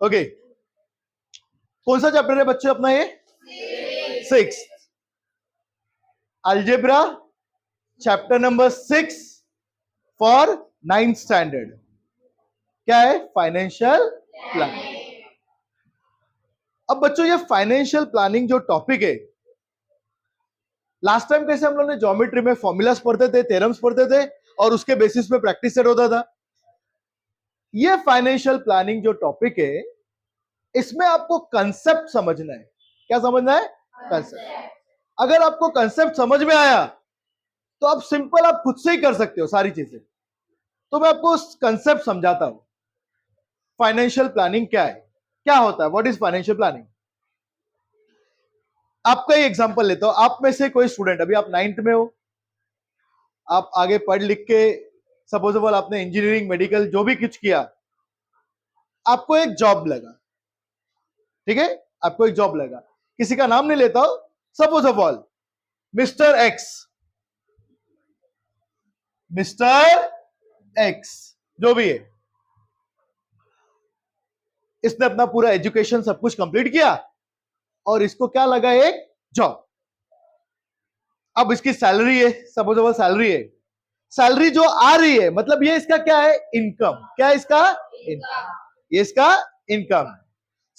Okay, कौन सा chapter है बच्चे अपना ये? 6th algebra, chapter number 6 for 9th standard. क्या है? Financial planning. अब बच्चों ये फाइनेंशियल प्लानिंग जो टॉपिक है, लास्ट टाइम कैसे हम लोग ने ज्योमेट्री में फॉर्मूलास पढ़ते थे, थ्योरम्स पढ़ते थे और उसके बेसिस पे प्रैक्टिस सेट होता था। ये फाइनेंशियल प्लानिंग जो टॉपिक है, इसमें आपको कंसेप्ट समझना है। क्या समझना है? कंसेप्ट। अगर आपको कंसेप्ट समझ में आया तो आप सिंपल आप खुद से ही कर सकते हो सारी चीजें। तो मैं आपको कंसेप्ट समझाता हूं। फाइनेंशियल प्लानिंग क्या है, क्या होता है, व्हाट इज फाइनेंशियल प्लानिंग। आपका ही एग्जांपल लेता हूं। आप में से कोई स्टूडेंट, अभी आप 9th में हो, आप आगे पढ़ लिख के सपोजेबल आपने इंजीनियरिंग, मेडिकल जो भी कुछ किया, आपको एक जॉब लगा, ठीक है, आपको एक जॉब लगा। किसी का नाम नहीं लेता हूं, suppose of all mister x, mister x जो भी है, इसने अपना पूरा एजुकेशन सब कुछ कंप्लीट किया और इसको क्या लगा? एक जॉब। अब इसकी सैलरी है, सपोजेबल सैलरी है, सैलरी जो आ रही है मतलब ये इसका क्या है? इनकम। क्या है इसका? इनकम। ये इसका income.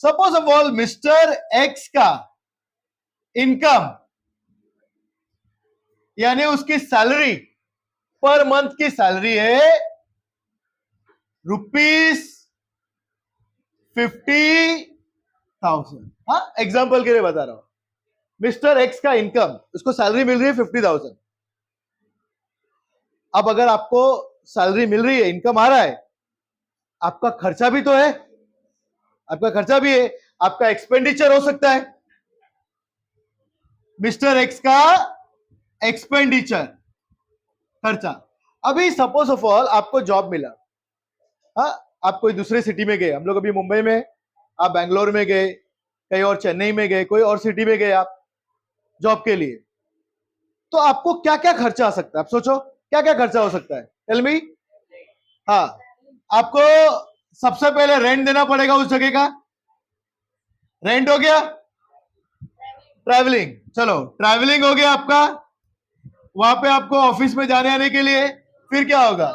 Suppose of all mister x का इनकम यानी उसकी सैलरी पर मंथ की सैलरी है ₹50,000। हाँ, एग्जाम्पल के लिए बता रहा हूं। मिस्टर एक्स का इनकम, उसको सैलरी मिल रही है 50,000। अब अगर आपको सैलरी मिल रही है, इनकम आ रहा है, आपका खर्चा भी तो है, आपका खर्चा भी है, आपका एक्सपेंडिचर हो सकता है। मिस्टर एक्स का एक्सपेंडिचर, खर्चा। अभी सपोज ऑफ ऑल आपको जॉब मिला, हाँ, आप कोई दूसरे सिटी में गए, हम लोग अभी मुंबई में, आप बैंगलोर में गए, कहीं और चेन्नई में गए, कोई और सिटी में गए आप जॉब के लिए, तो आपको क्या क्या खर्चा आ सकता है? आप सोचो क्या क्या खर्चा हो सकता है, टेल मी। हाँ, आपको सबसे पहले रेंट देना पड़ेगा उस जगह का, रेंट हो गया। ट्रैवलिंग, चलो ट्रैवलिंग हो गया आपका, वहां पे आपको ऑफिस में जाने आने के लिए। फिर क्या होगा?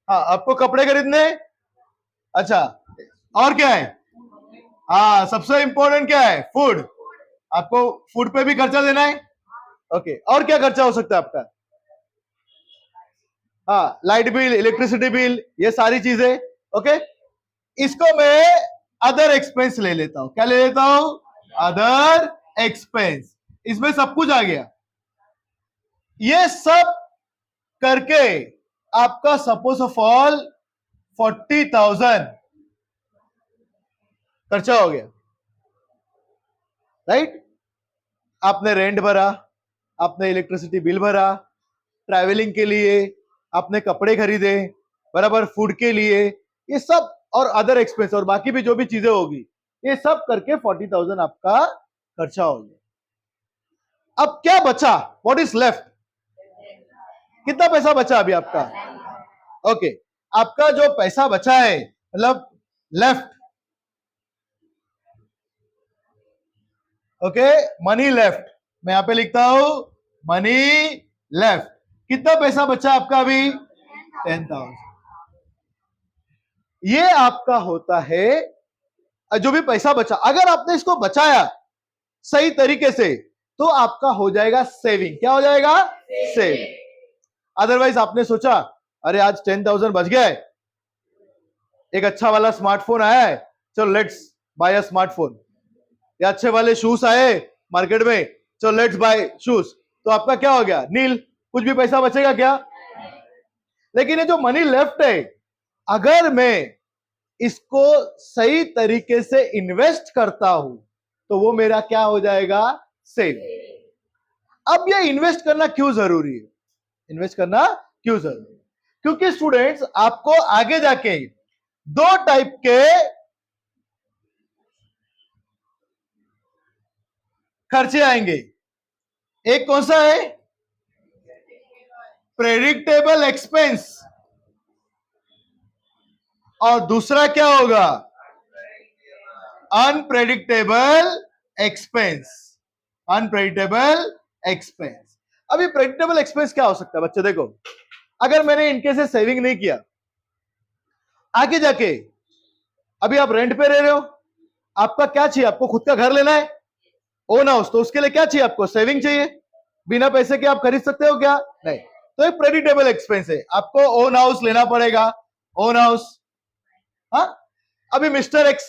हाँ, आपको कपड़े खरीदने। अच्छा, और क्या है? हाँ, सबसे इंपॉर्टेंट क्या है? फूड। आपको फूड पे भी खर्चा देना है। ओके, और क्या खर्चा हो सकता है आपका? हाँ, लाइट बिल, इलेक्ट्रिसिटी बिल, ये सारी चीजें। ओके, इसको मैं अदर एक्सपेंस ले लेता हूं। क्या ले लेता हूं? Other expense. इसमें सब कुछ आ गया। ये सब करके आपका सपोज ऑफ ऑल 40,000 खर्चा हो गया, राइट। आपने रेंट भरा, आपने इलेक्ट्रिसिटी बिल भरा, ट्रैवलिंग के लिए आपने कपड़े खरीदे, बराबर, फूड के लिए, ये सब, और अदर एक्सपेंस और बाकी भी जो भी चीजें होगी, ये सब करके 40,000 आपका खर्चा हो गया। अब क्या बचा? What is left? कितना पैसा बचा अभी आपका? ओके, आपका जो पैसा बचा है, मतलब लेफ्ट, ओके, मनी लेफ्ट, मैं यहां पे लिखता हूं मनी लेफ्ट। कितना पैसा बचा आपका अभी? 10,000। ये आपका होता है जो भी पैसा बचा। अगर आपने इसको बचाया सही तरीके से तो आपका हो जाएगा सेविंग। क्या हो जाएगा? सेविंग। अदरवाइज आपने सोचा अरे आज 10,000 बच गया है, एक अच्छा वाला स्मार्टफोन आया है, चलो लेट्स बाय अ स्मार्टफोन, या अच्छे वाले शूज आए मार्केट में, चलो लेट्स बाय शूज, तो आपका क्या हो गया? नील। कुछ भी पैसा बचेगा क्या? लेकिन ये जो मनी लेफ्ट है, अगर मैं इसको सही तरीके से इन्वेस्ट करता हूं तो वो मेरा क्या हो जाएगा? सेव। अब ये इन्वेस्ट करना क्यों जरूरी है? इन्वेस्ट करना क्यों जरूरी है? क्योंकि स्टूडेंट्स, आपको आगे जाके दो टाइप के खर्चे आएंगे। एक कौन सा है? प्रेडिक्टेबल एक्सपेंस, और दूसरा क्या होगा? Unpredictable expense, unpredictable expense. अभी प्रेडिक्टेबल एक्सपेंस क्या हो सकता है बच्चे? देखो, अगर मैंने इनके से सेविंग नहीं किया, आगे जाके अभी आप रेंट पे रह रहे हो, आपका क्या चाहिए? आपको खुद का घर लेना है, ओन हाउस, तो उसके लिए क्या चाहिए? आपको सेविंग चाहिए। बिना पैसे के आप खरीद सकते हो क्या? नहीं। तो एक प्रेडिक्टेबल एक्सपेंस है, आपको ओन हाउस लेना पड़ेगा, ओन हाउस। हाँ, अभी मिस्टर एक्स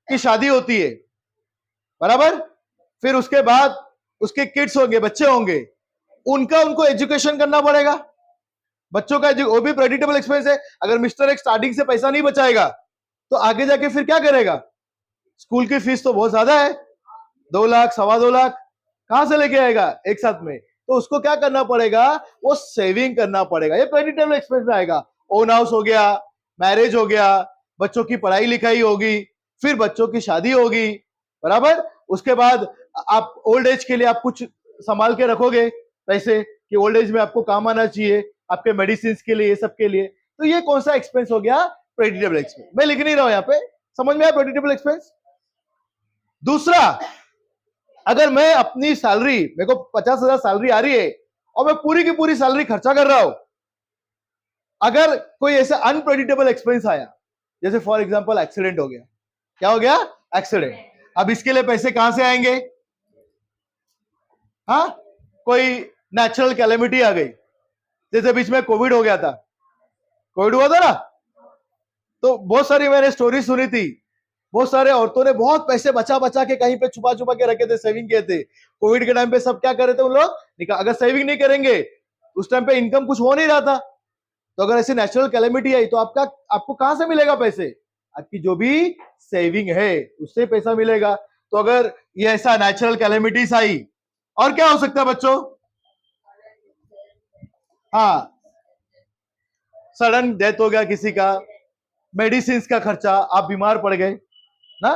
की शादी होती है, बराबर, फिर उसके बाद उसके किड्स होंगे, बच्चे होंगे, उनको एजुकेशन करना पड़ेगा, बच्चों का वो भी प्रेडिक्टेबल एक्सपेंस है। अगर मिस्टर एक्स स्टार्टिंग से पैसा नहीं बचाएगा तो आगे जाके फिर क्या करेगा? स्कूल की फीस तो बहुत ज्यादा है, 2 लाख, 2.25 लाख कहां से लेके आएगा एक साथ में? तो उसको क्या करना पड़ेगा? वो सेविंग करना पड़ेगा। ये प्रेडिक्टेबल एक्सपेंस में आएगा। ओन हाउस हो गया, मैरिज हो गया, बच्चों की पढ़ाई लिखाई होगी, फिर बच्चों की शादी होगी, बराबर। उसके बाद आप ओल्ड एज के लिए आप कुछ संभाल के रखोगे पैसे कि ओल्ड एज में आपको काम आना चाहिए, आपके मेडिसिन के लिए, ये सब के लिए। तो ये कौन सा एक्सपेंस हो गया? Predictable expense. मैं लिख नहीं रहा हूं यहाँ पे, समझ में आया प्रेडिक्टेबल एक्सपेंस? दूसरा, अगर मैं अपनी सैलरी, मेरे को 50,000 सैलरी आ रही है और मैं पूरी की पूरी सैलरी खर्चा कर रहा हूं, अगर कोई ऐसा अनप्रेडिक्टेबल एक्सपेंस आया, जैसे फॉर एग्जांपल एक्सीडेंट हो गया, क्या हो गया? एक्सीडेंट। अब इसके लिए पैसे कहां से आएंगे? हाँ, कोई नेचुरल कैलेमिटी आ गई, जैसे बीच में कोविड हो गया था, कोविड हुआ था ना, तो बहुत सारी मैंने स्टोरी सुनी थी, बहुत सारे औरतों ने बहुत पैसे बचा बचा के कहीं पे छुपा छुपा के रखे थे, सेविंग किए थे। कोविड के टाइम पे सब क्या कर रहे थे उन लोग? अगर सेविंग नहीं करेंगे, उस टाइम पे इनकम कुछ हो नहीं रहा था, तो अगर ऐसी नेचुरल कैलेमिटी आई तो आपको कहां से मिलेगा पैसे? आपकी जो भी सेविंग है उससे पैसा मिलेगा। तो अगर ये ऐसा नेचुरल कैलेमिटीज आई, और क्या हो सकता है बच्चों? हाँ, सडन डेथ हो गया किसी का, मेडिसिन का खर्चा, आप बीमार पड़ गए ना,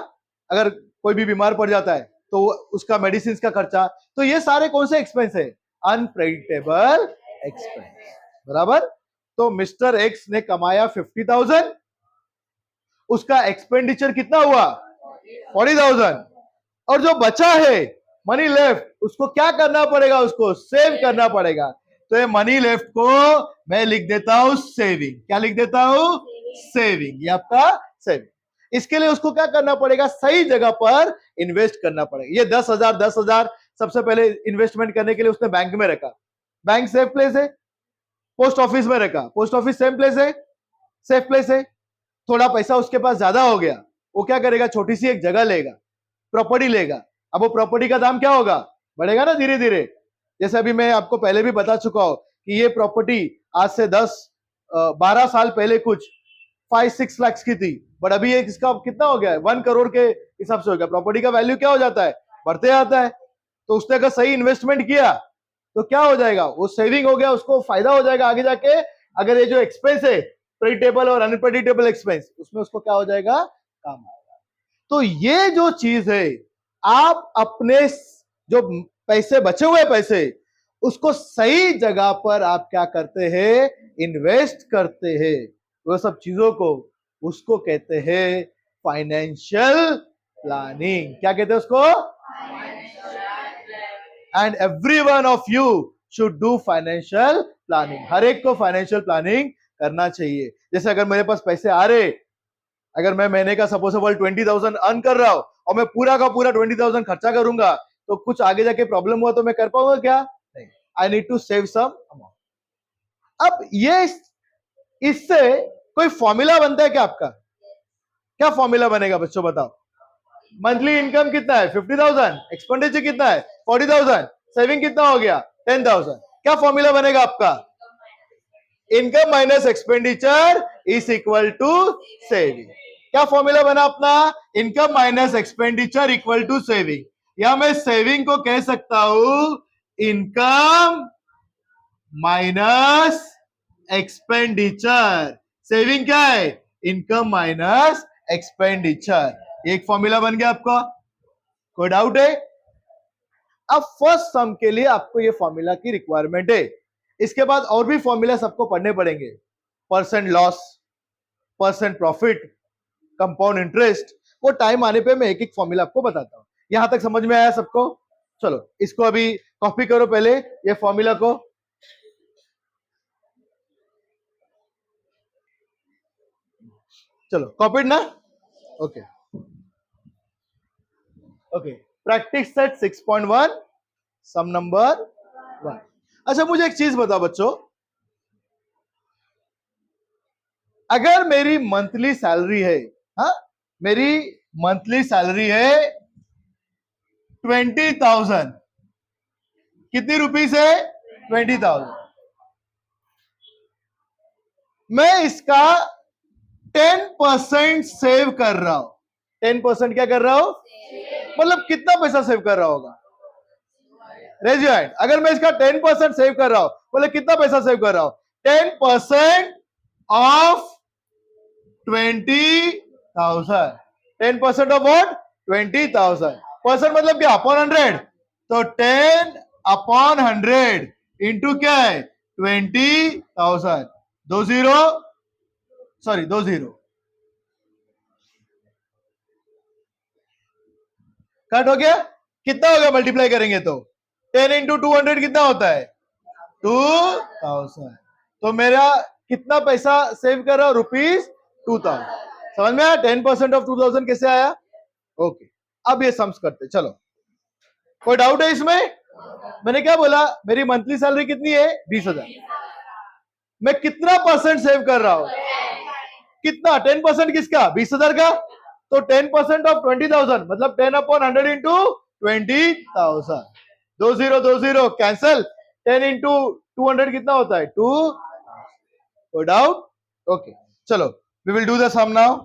अगर कोई भी बीमार पड़ जाता है तो उसका मेडिसिन का खर्चा, तो ये सारे कौन से एक्सपेंस है? अनप्रेडिक्टेबल एक्सपेंस, बराबर। तो मिस्टर एक्स ने कमाया 50,000, उसका एक्सपेंडिचर कितना हुआ? 40,000, और जो बचा है मनी लेफ्ट, उसको क्या करना पड़ेगा? उसको सेव करना पड़ेगा। तो ये मनी लेफ्ट को मैं लिख देता हूं सेविंग। क्या लिख देता हूं? सेविंग। ये आपका सेविंग। इसके लिए उसको क्या करना पड़ेगा? सही जगह पर इन्वेस्ट करना पड़ेगा। ये 10,000 सबसे पहले इन्वेस्टमेंट करने के लिए उसने बैंक में रखा, बैंक सेफ प्लेस है। पोस्ट ऑफिस में रखा, पोस्ट ऑफिस सेम प्लेस है, सेफ प्लेस है। थोड़ा पैसा उसके पास ज्यादा हो गया, वो क्या करेगा? छोटी सी एक जगह लेगा, प्रॉपर्टी लेगा। अब वो प्रॉपर्टी का दाम क्या होगा? बढ़ेगा ना धीरे धीरे। जैसे अभी मैं आपको पहले भी बता चुका हूं कि ये प्रॉपर्टी आज से 10-12 साल पहले कुछ 5-6 लाख की थी, बट अभी ये इसका कितना हो गया है? 1 करोड़ के हिसाब से हो गया। प्रॉपर्टी का वैल्यू क्या हो जाता है? बढ़ते आता है। तो उसने अगर सही इन्वेस्टमेंट किया तो क्या हो जाएगा? वो सेविंग हो गया, उसको फायदा हो जाएगा आगे जाके। अगर ये जो एक्सपेंस है, प्रेडिक्टेबल और अनप्रेडिक्टेबल एक्सपेंस, उसमें उसको क्या हो जाएगा? काम आएगा। तो ये जो चीज है, आप अपने जो पैसे बचे हुए पैसे, उसको सही जगह पर आप क्या करते हैं? इन्वेस्ट करते हैं। वो सब चीजों को, उसको कहते हैं फाइनेंशियल प्लानिंग। क्या कहते हैं उसको? And every one of you should do financial planning. हर एक को फाइनेंशियल प्लानिंग करना चाहिए। जैसे अगर मेरे पास पैसे आ रहे, अगर मैं महीने का सपोजेबल 20,000 अर्न कर रहा हूं और मैं पूरा का पूरा 20,000 खर्चा करूंगा, तो कुछ आगे जाके प्रॉब्लम हुआ तो मैं कर पाऊंगा क्या? नहीं। I need to save some amount. अब ये इससे कोई फॉर्मूला बनता है क्या आपका? क्या फॉर्मूला बनेगा बच्चों, बताओ? मंथली इनकम कितना है? 50,000, एक्सपेंडिचर कितना है? 40,000, सेविंग कितना हो गया? 10,000। क्या फॉर्मूला बनेगा आपका? Income minus expenditure is equal to saving. क्या फॉर्मूला बना अपना? Income minus expenditure equal to saving. या मैं सेविंग को कह सकता हूं इनकम माइनस एक्सपेंडिचर। सेविंग क्या है? Income minus expenditure. एक फॉर्मूला बन गया आपका। कोई डाउट है? अब फर्स्ट सम के लिए आपको ये फॉर्मूला की रिक्वायरमेंट है। इसके बाद और भी फॉर्मूला सबको पढ़ने पड़ेंगे। Percent loss, percent profit, compound interest. वो टाइम आने पे मैं एक एक फॉर्मूला आपको बताता हूं। यहां तक समझ में आया सबको? चलो इसको अभी कॉपी करो पहले, ये फॉर्मूला को। चलो कॉपीड ना? Okay okay. प्रैक्टिस सेट 6.1 सम नंबर 1। अच्छा मुझे एक चीज बताओ बच्चों, अगर मेरी मंथली सैलरी है, हाँ मेरी मंथली सैलरी है 20,000, कितनी रुपीस है? 20,000। मैं इसका 10% सेव कर रहा हूं। 10% क्या कर रहा हूं? मतलब कितना पैसा सेव कर रहा होगा? Raise your hand. अगर मैं इसका 10% सेव कर रहा हूं, बोले कितना पैसा सेव कर रहा हूं? 10% ऑफ 20,000। 10% of what? 20,000। परसेंट मतलब क्या? अपॉन 100। तो 10 अपॉन 100 इंटू क्या है? 20,000। 20 सॉरी 20 कट हो गया। कितना हो गया मल्टीप्लाई करेंगे तो? 10 इंटू 200 कितना होता है? 2,000। तो मेरा कितना पैसा सेव कर रहा हूं? ₹2,000। समझ में आया? 10% ऑफ 2,000 कैसे आया? ओके अब ये सम्स करते, चलो कोई डाउट है इसमें? मैंने क्या बोला? मेरी मंथली सैलरी कितनी है? 20,000। मैं कितना परसेंट सेव कर रहा हूं? कितना? 10% किसका? 20,000 का। तो 10% ऑफ 20,000 मतलब 10 अपॉन 100 इंटू 20,000। 20 कैंसल। 10 इंटू 200 कितना होता है? 2। कोई डाउट? ओके चलो we will do the sum now.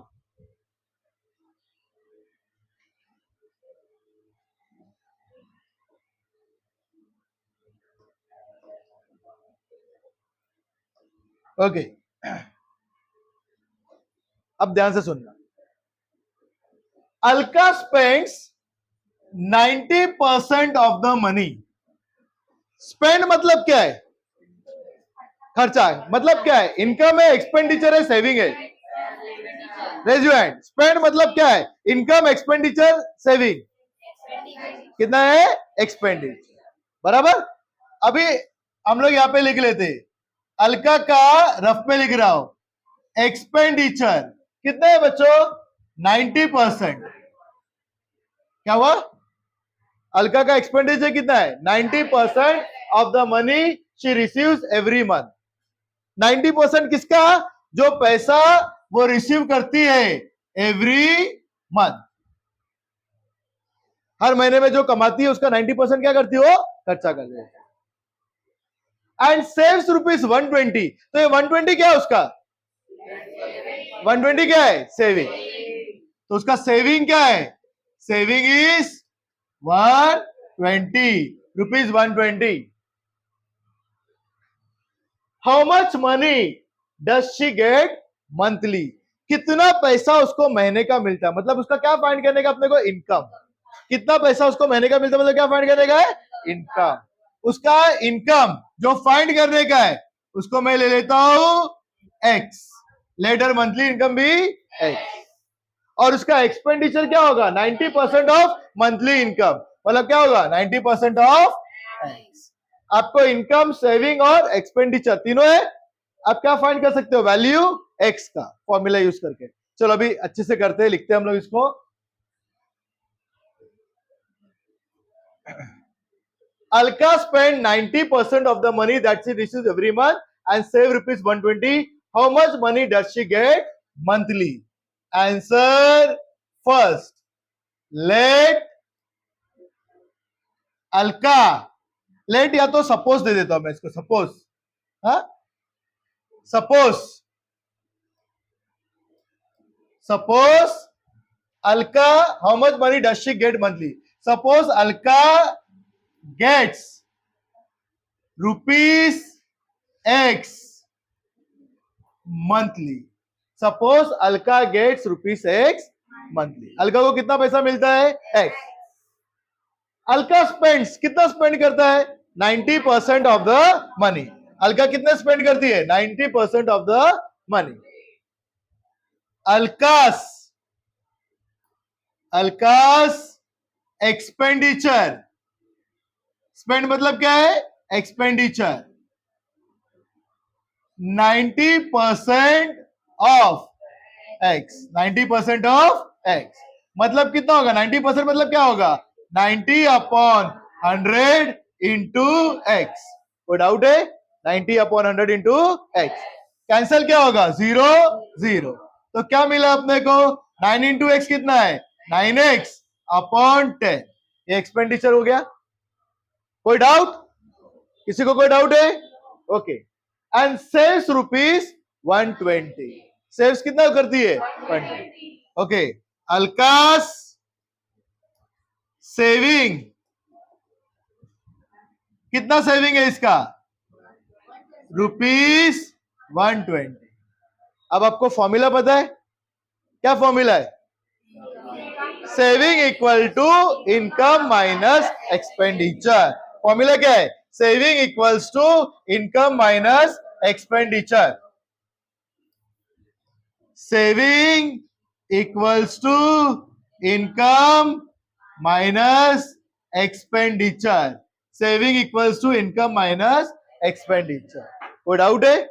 Okay अब ध्यान से सुनना। Alka spends 90% of the money. Spend मतलब क्या है? खर्चा है। मतलब क्या है? इनकम है, एक्सपेंडिचर है, सेविंग है? Raise your hand. स्पेंड मतलब क्या है? Income, expenditure, saving. कितना है? एक्सपेंडिचर। बराबर। अभी हम लोग यहां पे लिख लेते, अलका का रफ में लिख रहा हूं एक्सपेंडिचर कितना है बच्चों? 90%। क्या हुआ? अलका का एक्सपेंडिचर कितना है? 90% of the money she receives every month. 90% किसका? जो पैसा वो रिसीव करती है एवरी मंथ। हर महीने में जो कमाती है उसका 90% क्या करती हो? खर्चा कर देती है। And saves ₹120। तो ये 120 क्या है उसका? 120 क्या है? सेविंग। तो उसका सेविंग क्या है? Saving is 120 rupees. 120। How much money does she get monthly? कितना पैसा उसको महीने का मिलता है? मतलब उसका क्या फाइंड करने का अपने को? इनकम। कितना पैसा उसको महीने का मिलता है मतलब क्या फाइंड करने का है? इनकम। उसका इनकम जो फाइंड करने का है उसको मैं ले लेता हूं एक्स। लेटर मंथली इनकम भी एक्स। और उसका एक्सपेंडिचर क्या होगा? 90% ऑफ मंथली इनकम। मतलब क्या होगा? 90% ऑफ एक्स। आपको इनकम, सेविंग और एक्सपेंडिचर तीनों है। आप क्या फाइंड कर सकते हो? वैल्यू एक्स का फॉर्मूला यूज करके। चलो अभी अच्छे से करते हैं, लिखते हैं हम लोग इसको। Alka spend 90% of the money that she receives every month and save ₹120. How much money does she get monthly? Answer first. Let Alka, let या तो सपोज दे देता हूं मैं इसको, सपोज। हाँ suppose Alka, how much money does she get monthly? Suppose Alka gets ₹X monthly. Suppose Alka gets ₹X monthly. Alka को कितना पैसा मिलता है? X। अलका स्पेंड्स, कितना स्पेंड करता है? 90% ऑफ द मनी। अलका कितना स्पेंड करती है? 90% ऑफ द मनी। अलकास अल्कास एक्सपेंडिचर, स्पेंड मतलब क्या है, expenditure, 90% of x, 90% of x मतलब कितना होगा, 90% मतलब क्या होगा, 90/100 इंटू एक्स। कोई डाउट है, 90/100 इंटू एक्स। कैंसिल क्या होगा, 0 0। तो क्या मिला अपने को, 9 इंटू एक्स कितना है, 9x/10। ये एक्सपेंडिचर हो गया। कोई डाउट, किसी को कोई डाउट है, ओके। एंड सेव्स ₹120, सेव्स कितना करती है, 120। ओके, अल्कास सेविंग, कितना सेविंग है इसका, ₹120। अब आपको फॉर्मूला पता है, क्या फॉर्मूला है, saving equal to income minus expenditure. Formula क्या है, saving equals to income minus expenditure. Saving equals to income minus expenditure, saving equals to income minus expenditure. कोई डाउट है,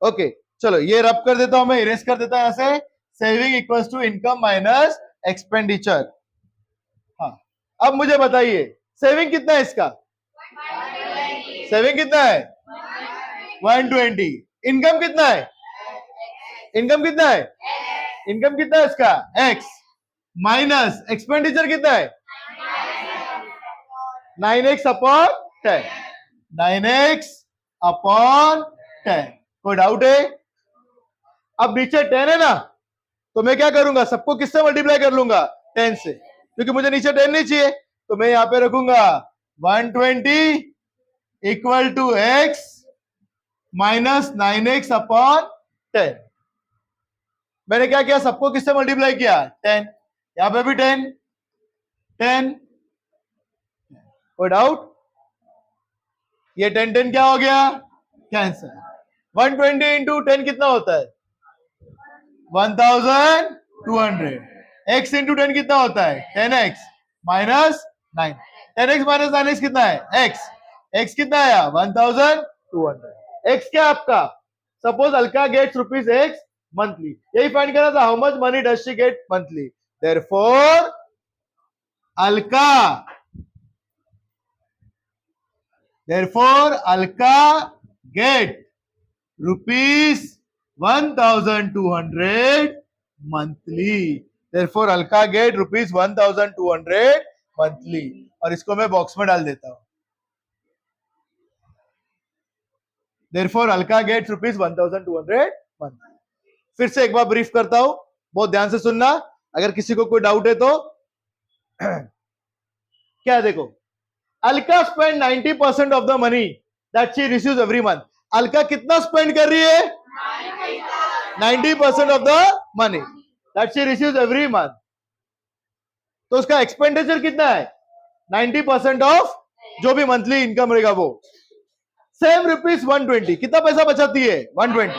ओके चलो ये रब कर देता हूं मैं, इरेज कर देता हूं ऐसे, saving equals to income minus expenditure. हाँ, अब मुझे बताइए सेविंग कितना है इसका, सेविंग कितना है, 120। इनकम कितना है, इनकम कितना है, इनकम कितना है इसका, एक्स, माइनस एक्सपेंडिचर कितना है, 9x/10, 9x/10। कोई डाउट है, अब नीचे 10 है ना, तो मैं क्या करूंगा, सबको किससे मल्टीप्लाई कर लूंगा, 10 से, क्योंकि मुझे नीचे 10 नहीं चाहिए, तो मैं यहां पे रखूंगा 120 equal to x minus 9x/10। मैंने क्या किया, सबको किससे मल्टीप्लाई किया, 10, यहां पे भी 10 10। कोई डाउट, ये 10 10 क्या हो गया, कैंसर। 120 इंटू 10 कितना होता है, 1200। x इंटू 10 कितना होता है, 10x minus 9। 10x minus 9x कितना है, x, x कितना आया, 1200। x क्या आपका, suppose Alka gets ₹X monthly, यही फाइंड करना था, how much money does she get monthly. Therefore Alka, get ₹1,200 monthly. Therefore Alka get ₹1,200 monthly. और इसको मैं बॉक्स में डाल देता हूं। Therefore Alka get ₹1,200 monthly. फिर से एक बार ब्रीफ करता हूं, बहुत ध्यान से सुनना, अगर किसी को कोई डाउट है तो। क्या देखो, Alka spend 90% of the money that she receives every month. Alka कितना स्पेंड कर रही है, 90% of the money that she receives every month. तो उसका एक्सपेंडिचर कितना है, 90% ऑफ जो भी मंथली इनकम रहेगा वो। सेम ₹120, कितना पैसा बचाती है, 120।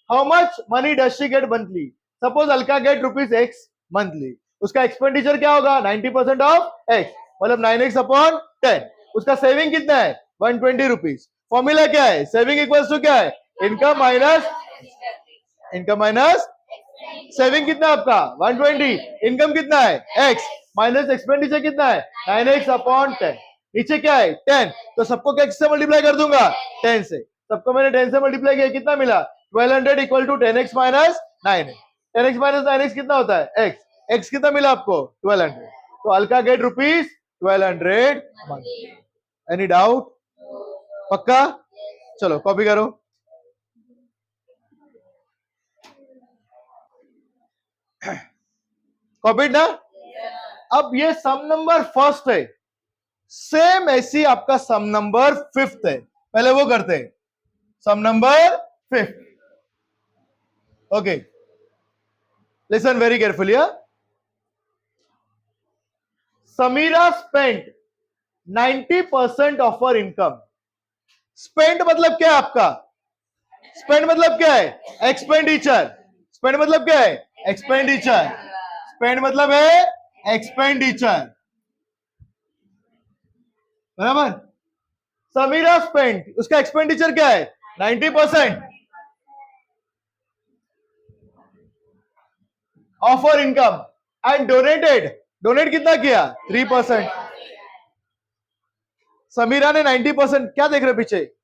How much money does she get monthly, suppose Alka get ₹X monthly, उसका एक्सपेंडिचर क्या होगा, 90% ऑफ x, मतलब 9x/10। उसका सेविंग कितना है, ₹120। फॉर्मूला क्या है, सेविंग इक्वल्स टू क्या है, income minus, income minus saving कितना आपका, 120, इनकम कितना है, x, माइनस एक्सपेंडिचर कितना है, 9x/10। नीचे क्या है, 10, तो सबको क्या से मल्टीप्लाई कर दूंगा, 10 से। सबको मैंने 10 से मल्टीप्लाई किया, कितना मिला, 1200 equal to 10x minus 9x। 10x minus 9x कितना होता है, x, x कितना मिला आपको, 1200। तो Alka get ₹1200 month. Any doubt, पक्का, चलो कॉपी करो। कॉपी ना। अब ये सम नंबर फर्स्ट है, सेम ऐसी आपका सम नंबर फिफ्थ है, पहले वो करते हैं, some number fifth. Okay, listen very carefully. Samira spent 90% of her income. Spend मतलब क्या है आपका, स्पेंड मतलब क्या है, एक्सपेंडिचर। स्पेंड मतलब क्या है, एक्सपेंडिचर। स्पेंड मतलब है एक्सपेंडिचर, बराबर। समीरा स्पेंड, उसका एक्सपेंडिचर क्या है 90% ऑफ और इनकम, एंड डोनेटेड, डोनेट कितना किया 3%। समीरा ने 90%, क्या देख रहे पीछे,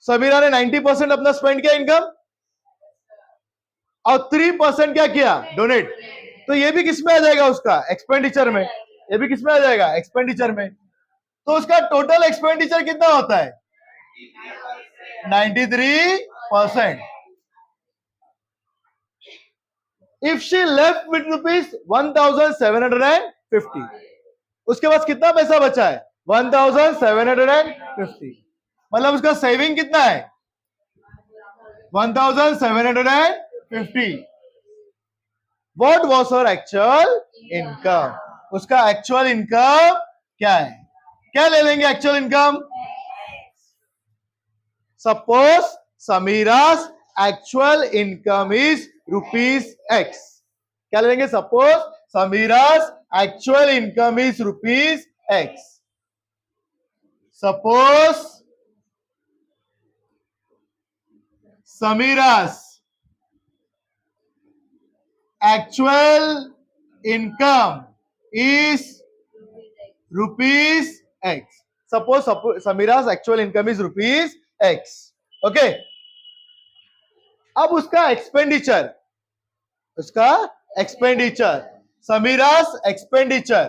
समीरा ने 90% अपना स्पेंड किया इनकम और 3% क्या किया डोनेट, तो ये भी किसमें आ जाएगा उसका एक्सपेंडिचर में, ये भी किसमें आ जाएगा एक्सपेंडिचर में। तो उसका टोटल एक्सपेंडिचर कितना होता है 93%। If she left with rupees 1750, उसके पास कितना पैसा बचा है 1750, मतलब उसका सेविंग कितना है 1750। What was her actual income, उसका एक्चुअल इनकम क्या है, क्या ले लेंगे actual income. Suppose Samira's actual income is ₹X, क्या ले लेंगे, suppose Samira's actual income is ₹X। Suppose Samira's actual income is ₹X. Suppose Samira's actual income is ₹X. Okay. अब उसका expenditure, Samira's expenditure,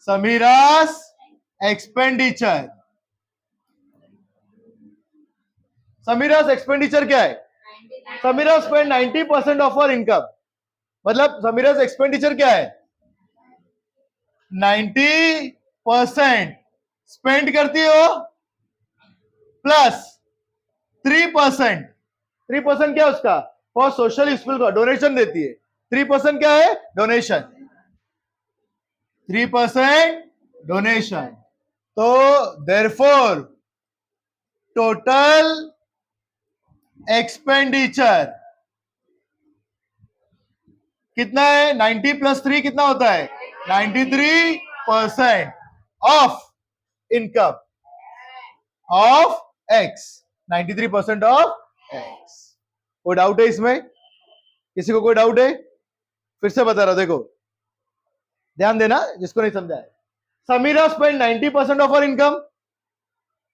Samira's expenditure क्या है, Samira spend 90% of her income, मतलब Samira's expenditure क्या है 90% स्पेंड करती हो प्लस 3% क्या उसका फॉर सोशल यूजफुल का डोनेशन देती है, 3% क्या है डोनेशन, 3% डोनेशन। तो देयरफॉर टोटल एक्सपेंडिचर कितना है 90 + 3 कितना होता है 93% of income of X, 93% of X। कोई डाउट है इसमें, किसी को कोई डाउट है, फिर से बता रहा हूं, देखो ध्यान देना जिसको नहीं समझा है। Samira spend 90% of her income,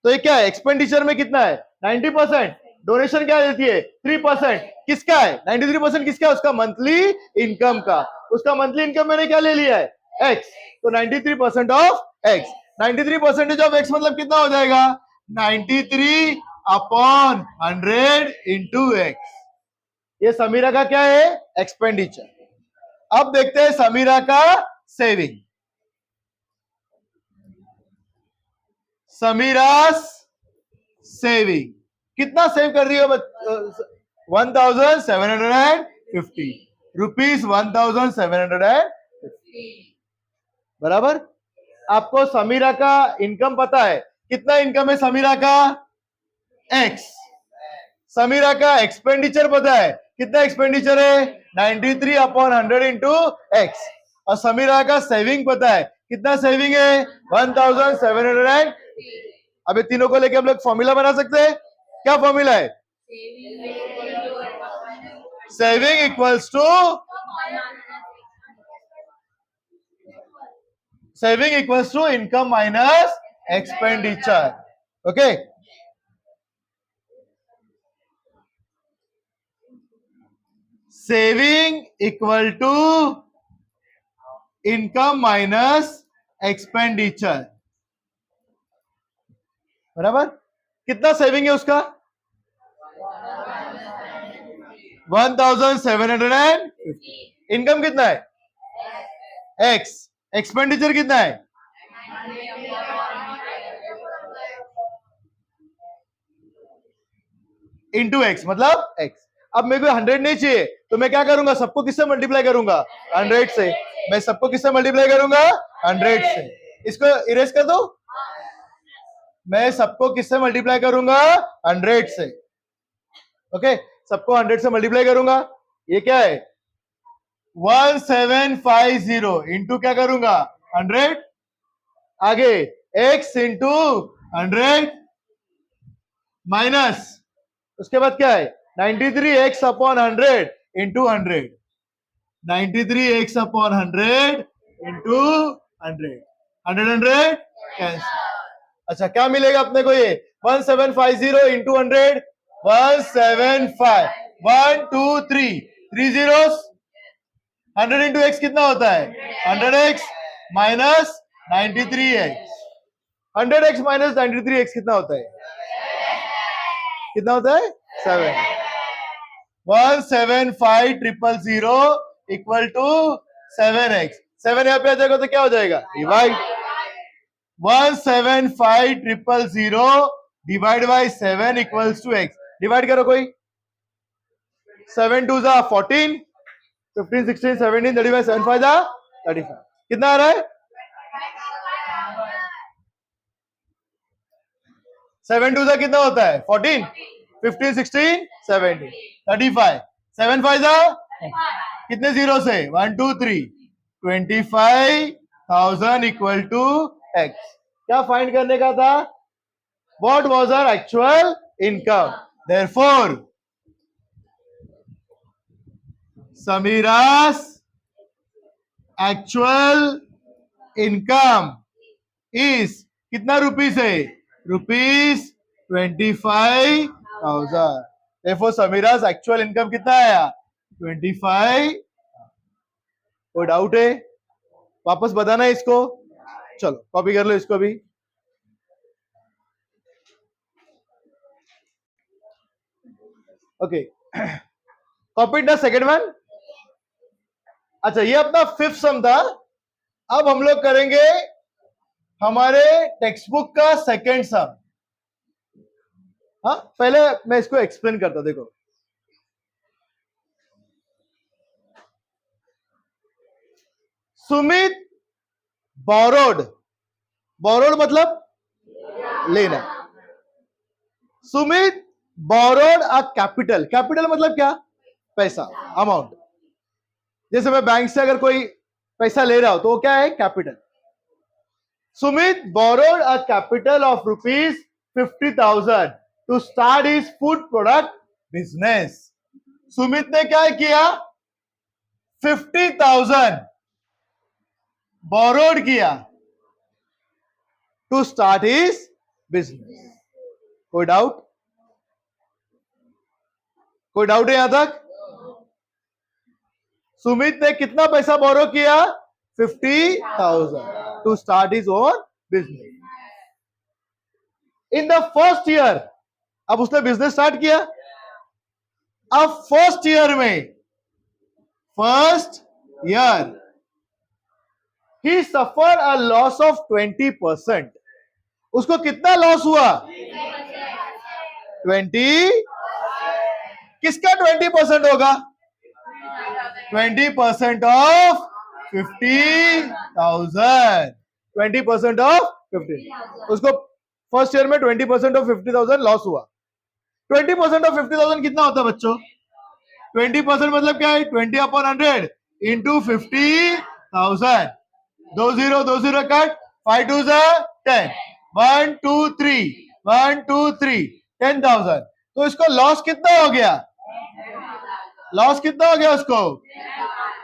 तो ये क्या है एक्सपेंडिचर में कितना है 90%, डोनेशन क्या देती है 3%, किसका है 93% किसका है उसका मंथली इनकम का, उसका मंथली इनकम मैंने क्या ले लिया है X, तो 93% ऑफ X, 93% ऑफ X मतलब कितना हो जाएगा 93/100 इंटू X। ये समीरा का क्या है एक्सपेंडिचर। अब देखते हैं समीरा का सेविंग। समीरा's सेविंग कितना सेव कर रही हो 1750 ₹1750, बराबर। आपको समीरा का इनकम पता है, कितना इनकम है समीरा का X, समीरा का एक्सपेंडिचर पता है, कितना एक्सपेंडिचर है 93/100 इंटू X, और समीरा का सेविंग पता है, कितना सेविंग है 1700। अब ये तीनों को लेके हम लोग फॉर्मूला बना सकते हैं, क्या फॉर्मूला है saving equals to income minus expenditure. Okay, saving equal to income minus expenditure, बराबर। कितना सेविंग है उसका 1750, इनकम कितना है X, एक्सपेंडिचर कितना है इंटू X मतलब X। अब मेरे को 100 नहीं चाहिए, तो मैं क्या करूंगा, सबको किससे मल्टीप्लाई करूंगा 100 से, मैं सबको किससे मल्टीप्लाई करूंगा 100 से, इसको इरेज कर दो, मैं सबको किससे मल्टीप्लाई करूंगा 100 से। ओके, सबको 100 से मल्टीप्लाई करूंगा, ये क्या है 1750 इंटू क्या करूंगा 100, आगे x इंटू 100 माइनस उसके बाद क्या है 93x upon 100 into 100, 93x upon 100 into 100, 100 cancel. अच्छा क्या मिलेगा अपने को ये 1750 इंटू 100, 175, 1 2 3 3 zeros, 100 इंटू एक्स कितना होता है 100x minus 93x, 100x minus 93x कितना होता है, कितना होता है 7, 175000 इक्वल टू 7x, 7 यहाँ पे आ जाएगा तो क्या हो जाएगा divide, 175000 divide by 7 equals to x, divide करो कोई, 7 2 जा 14, 15 16 17 35 7 5 जा 35, कितना आ रहा है 7 2 जा कितना होता है 14, 15 16 17 35, 7 5 जा कितने जीरो से 1 2 3 25,000 इक्वल टू x। क्या फाइंड करने का था, what was our actual income, therefore Samira's actual income is कितना रुपीस है ₹25,000, देयरफॉर समीरा's एक्चुअल इनकम कितना आया 25। कोई डाउट है वापस बताना है इसको, चलो कॉपी कर लो इसको भी। Okay copied the second one. अच्छा ये अपना फिफ्थ सम था, अब हम लोग करेंगे हमारे टेक्स्ट बुक का सेकेंड सम। हाँ पहले मैं इसको एक्सप्लेन करता, देखो सुमित बोरोड, बोरोड मतलब लेना, Sumit borrowed a capital, capital मतलब क्या पैसा, अमाउंट, जैसे मैं बैंक से अगर कोई पैसा ले रहा हूं तो वो क्या है capital. Sumit borrowed a capital of ₹50,000 to start his food product business. Sumit ने क्या किया 50,000 बोरोड किया टू स्टार्ट हिज बिजनेस। कोई डाउट, कोई डाउट है यहां तक? सुमित ने कितना पैसा बोरो किया 50,000 to start his own business. In the first year, अब उसने बिजनेस स्टार्ट किया, अब फर्स्ट ईयर में, फर्स्ट ईयर ही सफर अ लॉस ऑफ 20%। उसको कितना लॉस हुआ 20, किसका 20% होगा 20% ऑफ 50,000, 20% ऑफ 50, उसको फर्स्ट ईयर में 20% ऑफ 50,000 लॉस हुआ। 20% ऑफ 50,000 कितना होता है बच्चों 20% मतलब क्या है 20 अपॉन 100 इंटू 50,000, 2 0 कट, 5 2 10, 1 2 3 1 2 3 10,000, तो इसको लॉस कितना हो गया, लॉस कितना हो गया उसको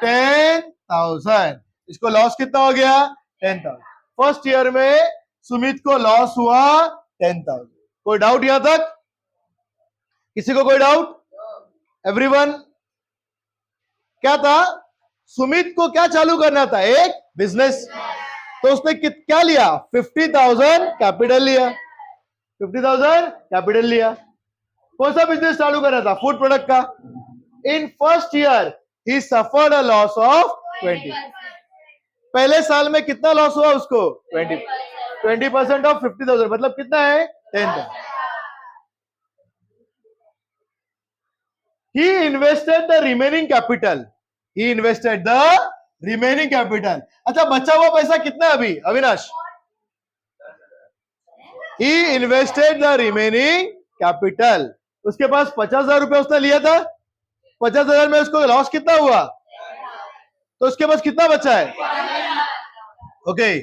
10,000, इसको लॉस कितना हो गया 10,000। फर्स्ट ईयर में सुमित को लॉस हुआ 10,000। कोई डाउट यहां तक, किसी को कोई डाउट? एवरीवन, क्या था सुमित को क्या चालू करना था एक बिजनेस, तो उसने क्या लिया 50,000 कैपिटल लिया, 50,000 कैपिटल लिया। कौन सा बिजनेस चालू करना था फूड प्रोडक्ट का। इन फर्स्ट ईयर ही सफर्ड अ लॉस ऑफ 20, पहले साल में कितना लॉस हुआ उसको 20% ऑफ 50,000 मतलब कितना है 10,000। He invested the remaining capital, he invested the remaining capital। अच्छा बचा हुआ पैसा कितना है अभी Avinash, he invested the remaining capital उसके पास 50,000 रुपए उसने लिया था, 50,000 में उसको लॉस कितना हुआ, तो उसके पास कितना बचा है? Okay,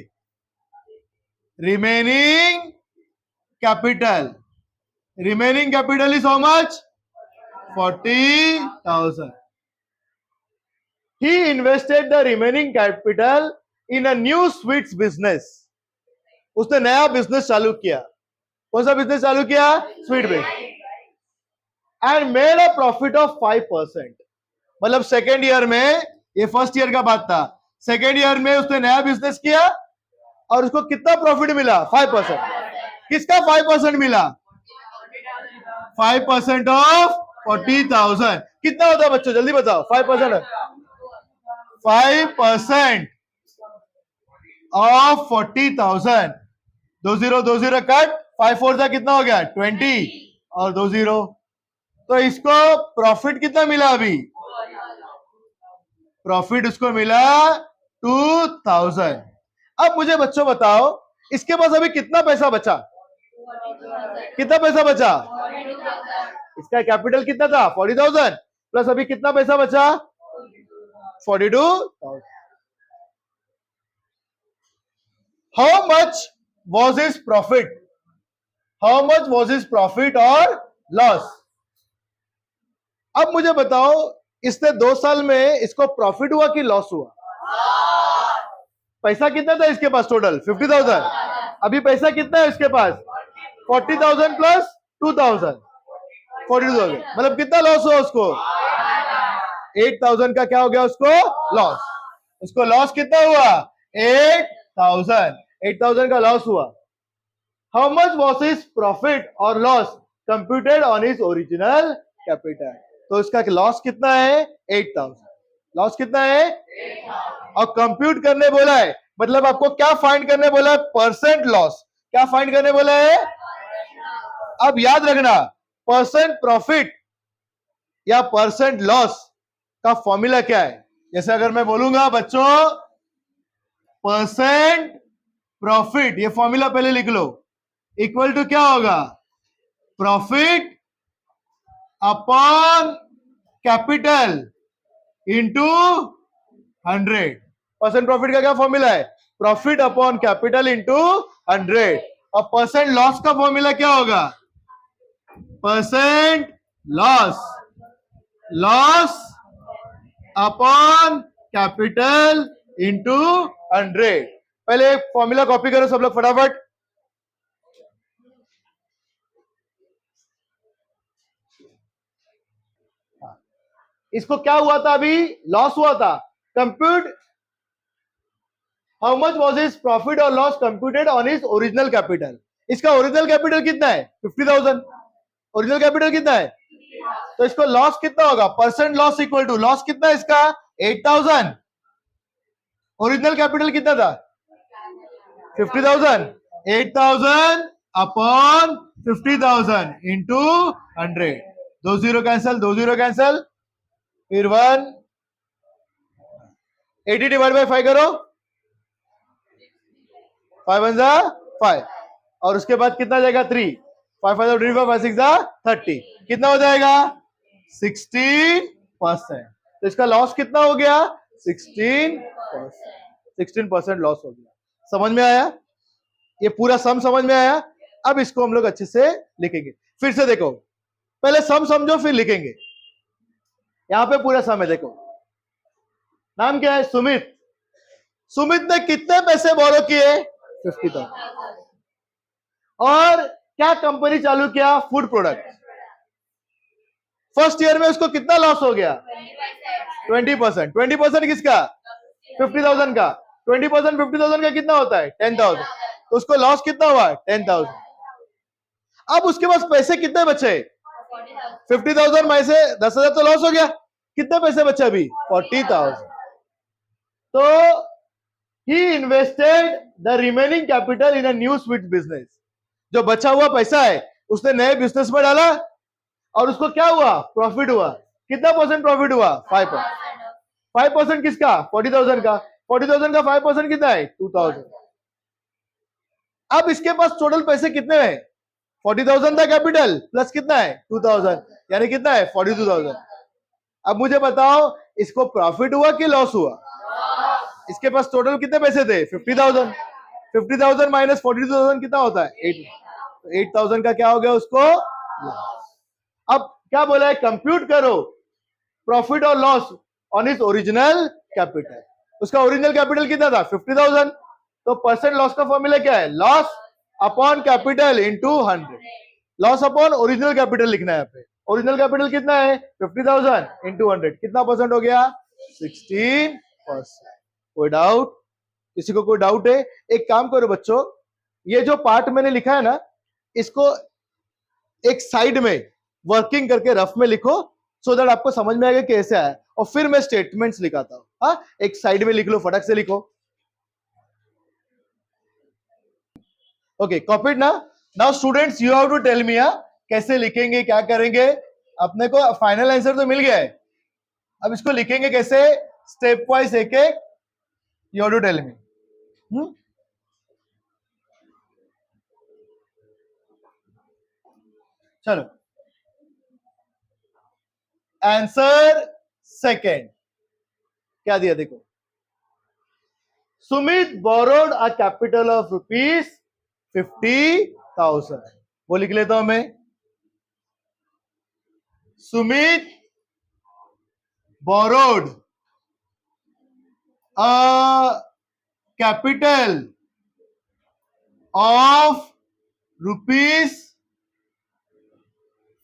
remaining capital, remaining capital is how much? 40,000. He invested the remaining capital in a new sweets business. उसने नया बिजनेस चालू किया. कौन सा बिजनेस चालू किया? Sweet business. And made a profit of 5%. मतलब सेकेंड ईयर में, ये फर्स्ट ईयर का बात था, सेकेंड ईयर में उसने नया बिजनेस किया और उसको कितना प्रॉफिट मिला? 5%. किसका 5% मिला? 5% ऑफ 40,000. कितना होता है बच्चों, जल्दी बताओ. 5% 5% ऑफ 40,000. 20 कट, 5 4 का कितना हो गया? 20 और 20. तो इसको प्रॉफिट कितना मिला? अभी प्रॉफिट उसको मिला 2,000. अब मुझे बच्चों बताओ, इसके पास अभी कितना पैसा बचा? कितना पैसा बचा? इसका कैपिटल कितना था? 40,000 प्लस अभी कितना पैसा बचा? 42,000. How much was his profit? How much was his profit और लॉस? अब मुझे बताओ, इसने 2 साल में इसको प्रॉफिट हुआ कि लॉस हुआ? पैसा कितना था इसके पास टोटल? 50,000. अभी पैसा कितना है इसके पास? 40,000 प्लस 2,000, 42,000. मतलब कितना लॉस हुआ उसको? 8,000 का क्या हो गया उसको? लॉस. उसको लॉस कितना हुआ? 8,000. 8,000 का लॉस हुआ. How much was his profit और loss computed on his original capital? तो इसका लॉस कितना है? 8,000. लॉस कितना है? 8,000. और कंप्यूट करने बोला है, मतलब आपको क्या फाइंड करने बोला है? Percent loss. क्या फाइंड करने बोला है? अब याद रखना, परसेंट प्रॉफिट या परसेंट लॉस का फॉर्मूला क्या है? जैसे अगर मैं बोलूंगा बच्चों परसेंट प्रॉफिट, ये फॉर्मूला पहले लिख लो, इक्वल टू क्या होगा? Profit upon capital into 100. Percent profit का क्या फॉर्मूला है? Profit upon capital into 100. और परसेंट लॉस का फॉर्मूला क्या होगा? Percent loss, loss upon capital into 100. पहले फॉर्मूला कॉपी करो सब लोग फटाफट. इसको क्या हुआ था? अभी लॉस हुआ था. Compute how much was his profit और loss computed on his original capital. इसका ओरिजिनल कैपिटल कितना है? 50,000. ओरिजिनल कैपिटल कितना है? तो इसको लॉस कितना होगा? Percent loss equal to loss कितना है इसका? 8,000. ओरिजिनल कैपिटल कितना था? 50,000. 8,000 अपॉन 50,000 इंटू 100. 20 कैंसल, 20 कैंसल, फिर 1. 80 डिवाइड बाय 5 करो, 5 1 5. और उसके बाद कितना जाएगा? 3. 5 5 25 5 6 30. कितना हो जाएगा? 16%. तो इसका लॉस कितना हो गया? 16% लॉस हो गया. समझ में आया? ये पूरा सम समझ में आया? अब इसको हम लोग अच्छे से लिखेंगे. फिर से देखो, पहले सम समझो फिर लिखेंगे. यहां पे पूरा सम है, देखो. नाम क्या है? सुमित. सुमित ने कितने पैसे बोरो किए? 50,000. और क्या कंपनी चालू किया? Food product. फर्स्ट ईयर में उसको कितना लॉस हो गया? 20%. 20% किसका? 50,000 का. 20% 50,000 का कितना होता है? 10,000. तो उसको लॉस कितना हुआ? 10,000. अब उसके पास पैसे कितने बचे? 50,000 में से 10,000 तो लॉस हो गया. कितने पैसे बचे अभी? 40,000. तो he invested the remaining capital in a new sweet business. जो बचा हुआ पैसा है उसने नए बिजनेस में डाला और उसको क्या हुआ? प्रॉफिट हुआ. कितना परसेंट प्रॉफिट हुआ? 5%. 5% किसका? 40,000 का. 40,000 का 5% कितना है? 2,000. अब इसके पास टोटल पैसे कितने हैं? 40,000 था कैपिटल, प्लस कितना है 2,000, यानी कितना है 42,000। अब मुझे बताओ इसको प्रॉफिट हुआ कि लॉस हुआ? इसके पास टोटल कितने पैसे थे 50,000, 50,000 माइनस 42,000 कितना होता है 8,000 का क्या हो गया उसको लॉस। अब क्या बोला है, कंप्यूट करो प्रॉफिट और loss on is original capital. उसका ओरिजिनल कैपिटल कितना था 50,000, तो परसेंट लॉस का फॉर्मूला क्या है, loss upon capital into 100। Loss upon original capital लिखना है यहाँ पे। ओरिजिनल कैपिटल कितना है 50,000 इंटू 100, कितना परसेंट हो गया 16%। कोई डाउट, किसी को कोई डाउट है? एक काम करो बच्चों, ये जो पार्ट मैंने लिखा है ना, इसको एक साइड में वर्किंग करके रफ में लिखो, सो दैट आपको समझ में आएगा कैसे आया, और फिर मैं स्टेटमेंट्स लिखाता हूं। हाँ, एक साइड में लिख लो, फटक से लिखो। ओके, कॉपीड ना? Now students you have to tell me कैसे लिखेंगे, क्या करेंगे। अपने को फाइनल आंसर तो मिल गया है, अब इसको लिखेंगे कैसे, स्टेप वाइज एक एक, you have to tell me. चलो, आंसर सेकेंड क्या दिया देखो, Sumit borrowed a capital of rupees 50,000। वो लिख लेता हूं मैं, Sumit borrowed a capital of rupees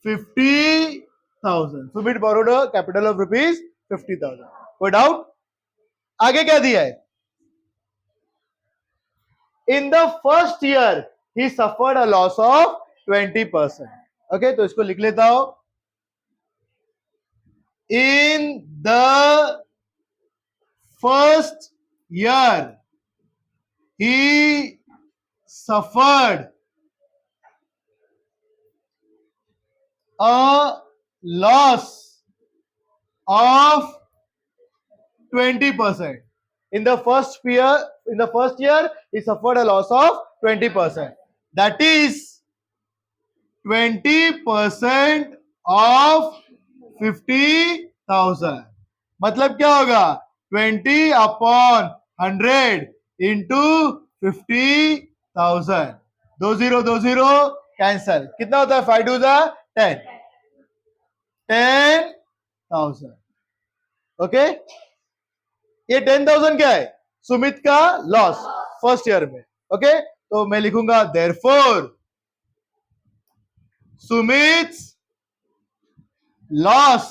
50,000। Sumit borrowed a capital of rupees 50,000। कोई डाउट? आगे क्या दिया है, इन द फर्स्ट ईयर ही suffered a loss of 20%। Okay, तो इसको लिख लेता हूं, इन द फर्स्ट ईयर ही suffered a loss of 20%. In the first year, he suffered a loss of 20%. That is 20% of 50,000. मतलब क्या होगा 20 अपॉन 100 इंटू 50,000। 20 कैंसल, कितना होता है 5 2 10, 10,000। ओके, ये 10,000 क्या है, सुमित का लॉस फर्स्ट ईयर में। ओके, तो मैं लिखूंगा therefore Sumit loss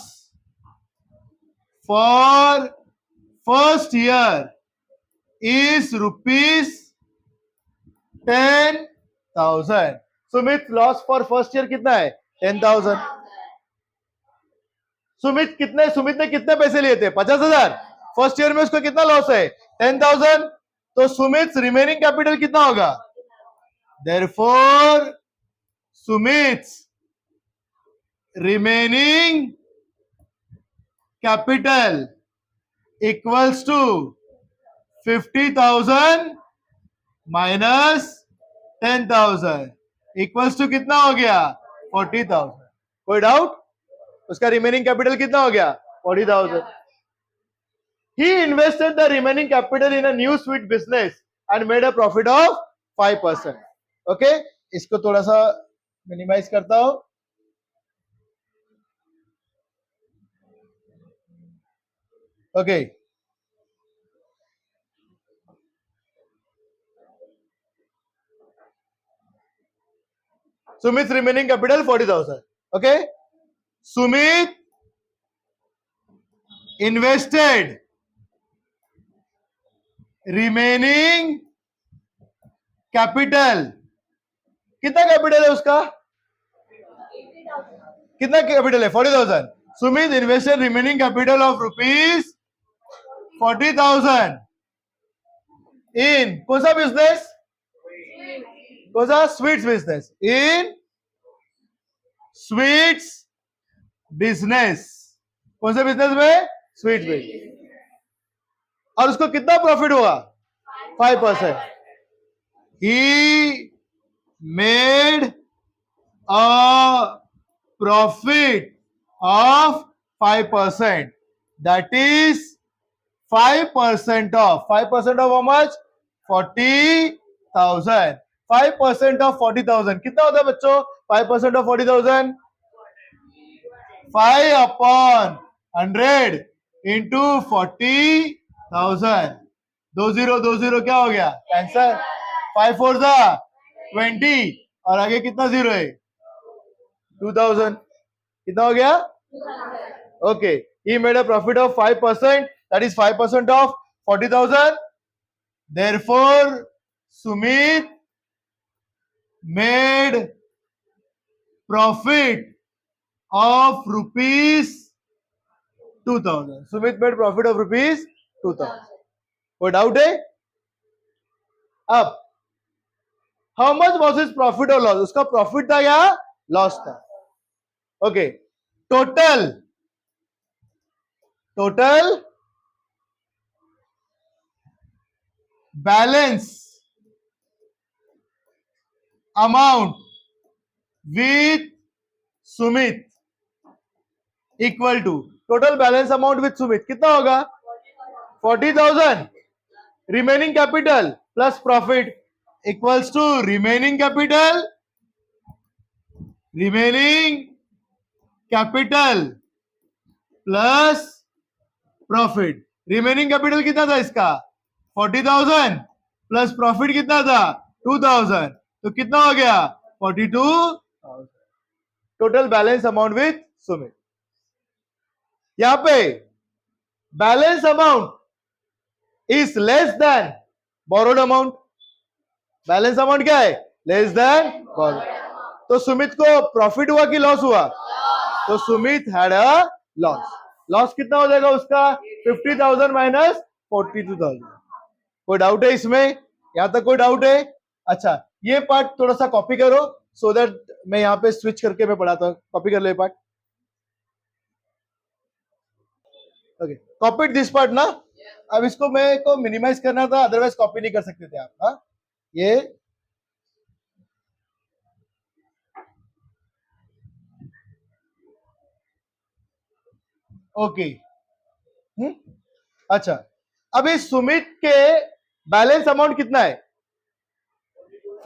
for first year is rupees 10,000। Sumit loss for first year कितना है 10,000। सुमित ने कितने पैसे लिए थे 50,000। फर्स्ट ईयर में उसको कितना लॉस है 10,000, तो सुमित रिमेनिंग कैपिटल कितना होगा, therefore Sumit remaining capital equals to 50,000 minus 10,000 equals to कितना हो गया 40,000। कोई डाउट? उसका रिमेनिंग कैपिटल कितना हो गया 40,000। He invested the remaining capital in a new sweet business and made a profit of 5%. Okay, इसको थोड़ा सा मिनिमाइज करता हूं। Okay, Sumit remaining capital 40,000। Okay, Sumit invested remaining capital, कितना कैपिटल है उसका, कितना कैपिटल है 40,000। Sumit invested remaining capital of rupees 40,000 इन कौन सा बिजनेस, कौन सा स्वीट्स बिजनेस, इन स्वीट्स बिजनेस। कौन से बिजनेस में, स्वीट बिजनेस। और उसको कितना प्रॉफिट हुआ 5%। He made a profit of 5%. That is 5% of how much? 40,000. 5% of 40,000 कितना होता है बच्चों? 5% of 40,000 5 upon 100 into 40,000. 20 क्या हो गया? कैंसर. 5 4 20 और आगे कितना जीरो है? 2000. कितना हो गया? Okay. He made a profit of 5%. That is 5% of 40,000. Therefore, Sumit made profit of rupees 2000. Sumit made profit of rupees 2000. कोई डाउट है? अब how much was his profit और लॉस? उसका प्रॉफिट था या लॉस था? Okay. Total balance amount with Sumit equal to total balance amount with Sumit कितना होगा? 40,000. Remaining capital plus profit equals to remaining capital plus profit. Remaining capital कितना था इसका? 40,000 प्लस प्रॉफिट कितना था? 2,000. तो कितना हो गया? 42,000. Total balance amount with Sumit. यहां पे balance amount is less than borrowed amount. Balance amount क्या है? Less than borrowed. तो सुमित को प्रॉफिट हुआ कि लॉस हुआ? तो Sumit had a loss. Loss कितना हो जाएगा उसका? 50,000 माइनस 42,000. कोई डाउट है इसमें? यहां तक कोई डाउट है? अच्छा, ये पार्ट थोड़ा सा कॉपी करो सो दैट मैं यहां पे स्विच करके मैं पढ़ाता हूं. कॉपी कर लो part. Okay, copied this part ना. अब इसको मैं को मिनिमाइज करना था, अदरवाइज कॉपी नहीं कर सकते थे आप. हाँ, ये ओके. अच्छा, अब इस सुमित के बैलेंस अमाउंट कितना है?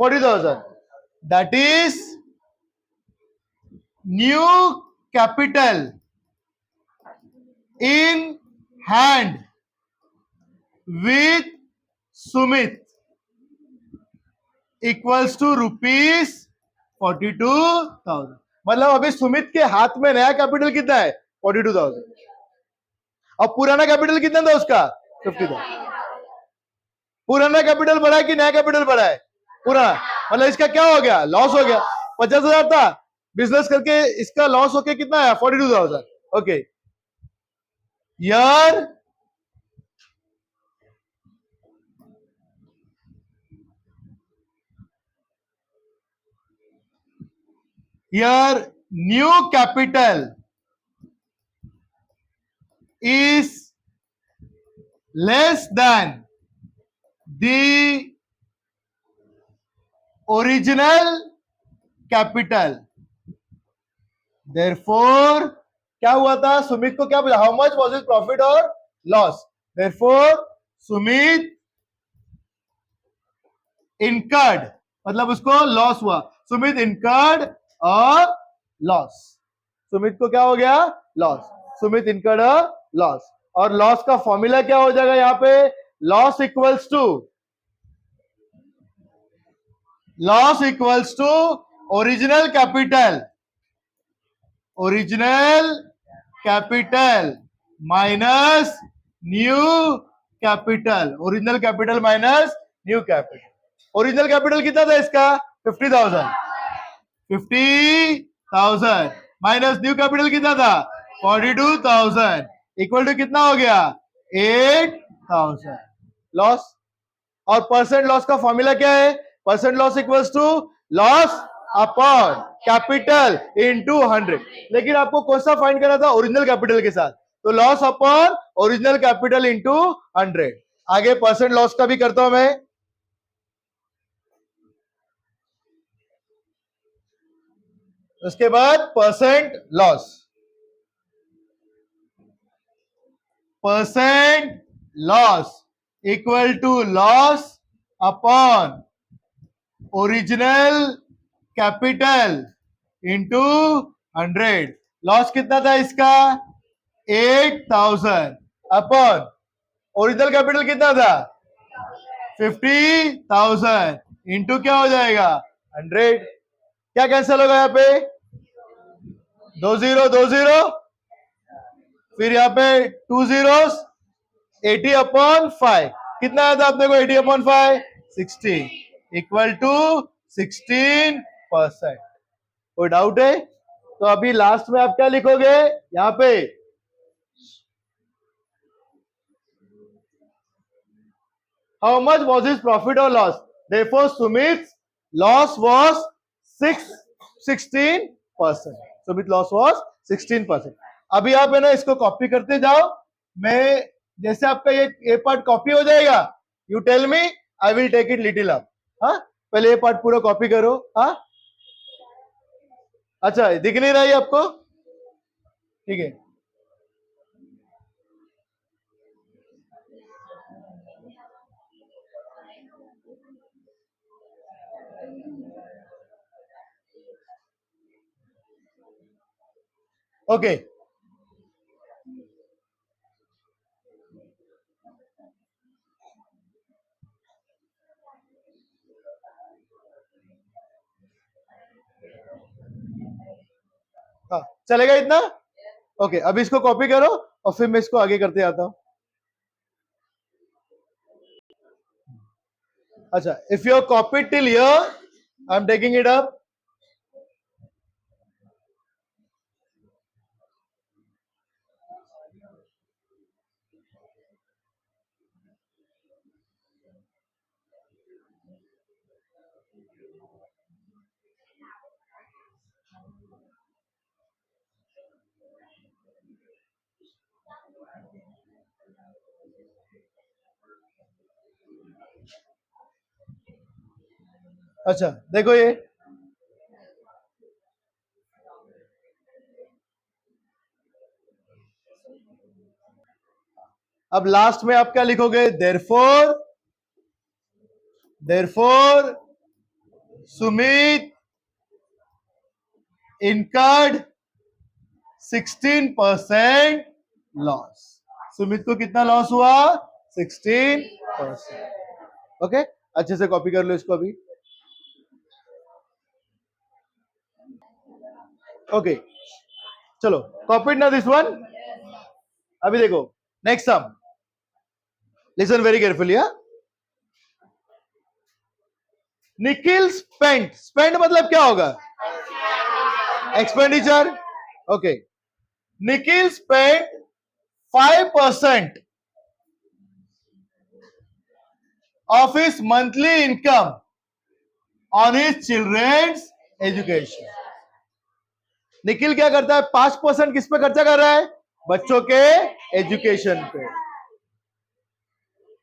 40,000. That is new capital in hand with Sumit equals to rupees 42,000. मतलब अभी सुमित के हाथ में नया कैपिटल कितना है? 42,000. अब पुराना कैपिटल कितना था उसका? 50,000. पुराना कैपिटल बढ़ा है कि नया कैपिटल बढ़ा है? पुराना. मतलब इसका क्या हो गया? लॉस हो गया. 50,000 था बिजनेस करके, इसका लॉस होके कितना है? 42,000. Okay. Here new capital is less than the original capital. Therefore क्या हुआ था? सुमित को क्या बोला? How much was his profit और लॉस? Therefore सुमित इनकर्ड, मतलब उसको लॉस हुआ. Sumit incurred a loss. Sumit को क्या हो गया? Loss. Sumit incurred a loss. और लॉस का फॉर्मूला क्या हो जाएगा यहां पे? Loss equals to original capital minus new capital. Original capital minus new capital. Original capital कितना था इसका? 50,000. 50,000 माइनस न्यू कैपिटल कितना था? 42,000 इक्वल टू कितना हो गया? 8,000. लॉस. और परसेंट लॉस का फॉर्मूला क्या है? Percent loss equals to loss upon capital into 100. लेकिन आपको कौन सा फाइंड करना था? ओरिजिनल कैपिटल के साथ. तो loss upon original capital into 100. आगे परसेंट लॉस का भी करता हूं मैं. उसके बाद percent loss, percent loss equal to loss upon original capital into 100। Loss कितना था इसका 8000 अपॉन ओरिजिनल कैपिटल कितना था 50,000 इंटू क्या हो जाएगा 100। क्या कैंसिल होगा यहाँ पे 20 फिर यहाँ पे 2 zeros 80/5 कितना आया था अपने को 80/5 60 इक्वल टू 16%। कोई डाउट है तो अभी लास्ट में आप क्या लिखोगे यहाँ पे how much was his profit और loss, therefore Sumit loss was 16%। Sumit loss was 16%। अभी आप है ना इसको कॉपी करते जाओ, मैं जैसे आपका ये पार्ट कॉपी हो जाएगा you tell me I will take it little up. हाँ पहले ये पार्ट पूरा कॉपी करो। हाँ अच्छा दिख नहीं रहा है आपको, ठीक है। ओके हाँ चलेगा इतना। ओके अभी इसको कॉपी करो और फिर मैं इसको आगे करते आता हूं। अच्छा if you copy till here I am taking it up. अच्छा देखो ये अब लास्ट में आप क्या लिखोगे therefore Sumit incurred 16% loss. Sumit को कितना लॉस हुआ 16%। ओके अच्छे से कॉपी कर लो इसको अभी। ओके चलो कॉपीड ना दिस वन। अभी देखो next sum, listen very carefully. Nikhil spend मतलब क्या होगा expenditure. Okay Nikhil spend 5% of his monthly income on his children's education। Nikhil क्या करता है 5% किस पे खर्चा कर रहा है बच्चों के एजुकेशन पे।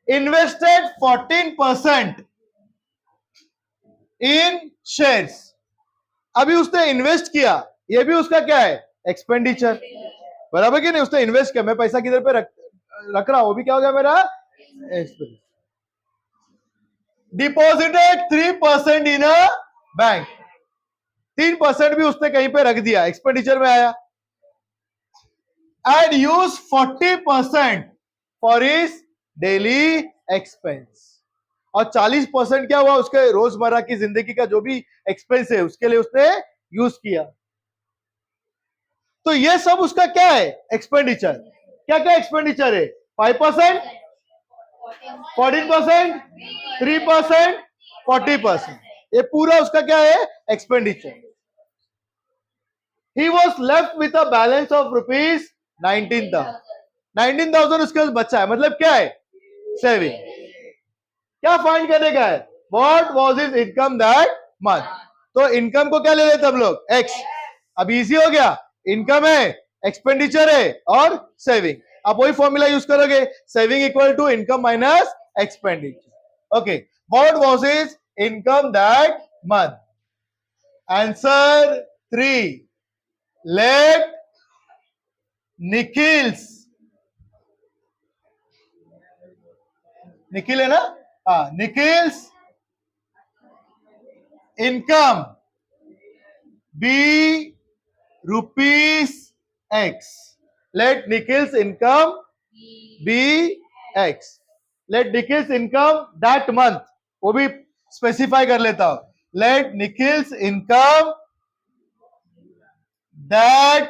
Invested 14% in shares. अभी उसने इन्वेस्ट किया, ये भी उसका क्या है एक्सपेंडिचर, बराबर कि नहीं। उसने इन्वेस्ट किया, मैं पैसा किधर पे रख रहा हूं, वो भी क्या हो गया मेरा expenditure. Deposited 3% in a bank, 3% भी उसने कहीं पे रख दिया, एक्सपेंडिचर में आया। And use 40% for his daily expense, और 40% क्या हुआ उसके रोजमर्रा की जिंदगी का जो भी एक्सपेंस है उसके लिए उसने यूज किया। तो ये सब उसका क्या है एक्सपेंडिचर। क्या क्या एक्सपेंडिचर है 5%, 14%, 3%, 40%, ये पूरा उसका क्या है expenditure. He was left with a balance of rupees 19,000 उसके पास बचा है, मतलब क्या है सेविंग। क्या फाइंड करने का है what was his income that month. तो इनकम को क्या ले लेते हम लोग एक्स। अब इजी हो गया, इनकम है एक्सपेंडिचर है और सेविंग। आप वही फॉर्मूला यूज करोगे, saving equal to income minus expenditure. Okay what was his income that month, answer 3. Let Nikhil's, Nikhil है ना, हाँ, Nikhil's income be rupees x. Let Nikhil's income be x. Let Nikhil's income that month, वो भी specify कर लेता हूं. Let Nikhil's income that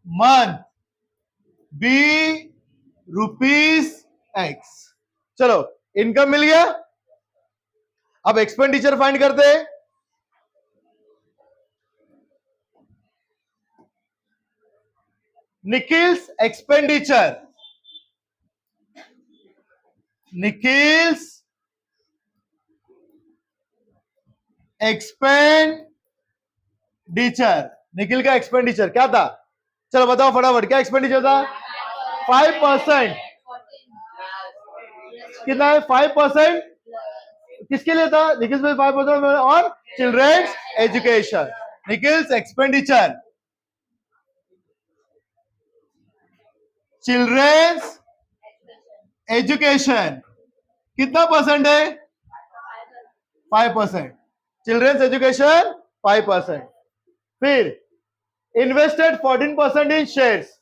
month be rupees x. चलो, income मिल गया. अब एक्सपेंडिचर फाइंड करते हैं. निखिल्स एक्सपेंडिचर, निखिल्स एक्सपेंडिचर, निखिल का एक्सपेंडिचर क्या था? चलो बताओ फटाफट, क्या एक्सपेंडिचर था? 5%. कितना है? 5%. किसके लिए था? निखिल्स में 5% और children's education. Nikhil's expenditure children's education कितना परसेंट है? 5%. Children's education 5%. फिर invested 14% in shares.